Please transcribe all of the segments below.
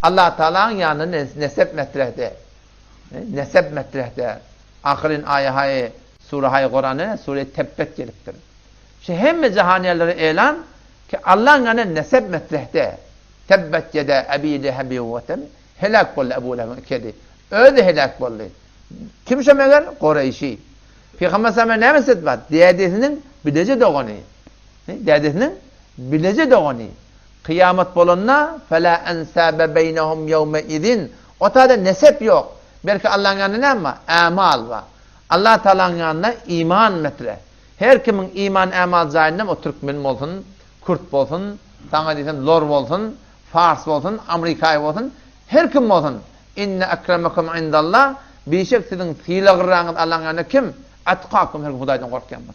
Allah Teala'nın yanında nesep metrehde. Nesep metrehde. Akılın ayahayı, surahayı Kur'an'ı, sure-i Tebbet geliptir. Hem cehaniyeleri elan ki Allah'ın yanında nesep metrehde. Tebbet yede Ebi Lehebi ve tem. Helak bollu Ebu Leheb'in kedi. Öyle helak bollu. Kim şemeler? Kureyşi. Peygamber sallallahu aleyhi ve sellem var? Dedesinin bilece doğanı. Dedesinin bilece doğanı. Kıyamet bolunna fela ensabe beynehum yevme idin. O tarzda nesep yok. Belki Allah'ın yanında ne var? Amal var. Allah Teala'nın yanında iman metre. Her kimin iman amal zahidinde o Türkmen olsun, Kürt olsun, sana diysen Lor olsun, Fars olsun, Amerika'yı olsun, her kim olsun. İnne ekremekum indallah. Bir şey sizin silahırlarınız Allah'ın yanında kim? Atkakum her Huday'dan korkuyan var.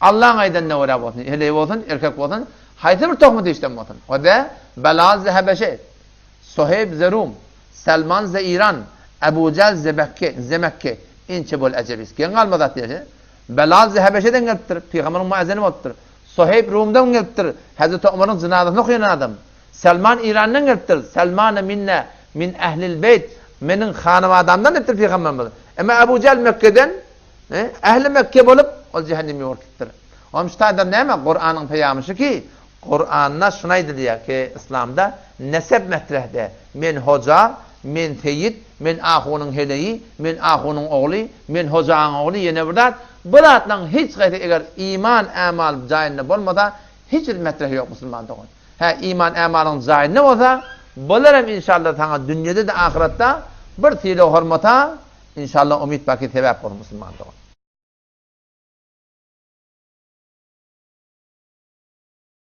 Allah'ın aydan ne uğrab olsun, hele olsun, erkek olsun, haydi bir tohmu değişten olsun. O da Belaz Habeşe, Suheyb Zerum, Selman İran, Ebu Cel Zemekke, inçe bol ecebis. Gen kalmadı diye. Belaz Habeşe'den geliptir. Peygamber'in muazzeni oluptur. Suheyb Rum'dan geliptir. Hazreti Ömer'in zinadasını okuyan adam. Selman İran'dan geliptir. Selman minne min ehlil beyt. Menin hanım adamdan geliptir Peygamber'in. Ama Ebu Cel Mekke'den ehli Mekke bolup o cehennemi yorkittir. Onun işte ne mi? Kur'an'ın peyamışı ki Kur'an'na şunaydı diye ki İslam'da nesep metrehde men hoca, men teyit, men ahunun heleyi, men ahunun oğlu, men hoca'nın oğlu yine burada. Buratlan hiç gayrı eğer iman amal cahilinde olmadan hiç metreh yok Müslüman'da. İman amalın cahilinde olsa bularım inşallah sana dünyada da ahirette bir tiyli hürmeta inşallah umit baki sebep olur Müslüman'da.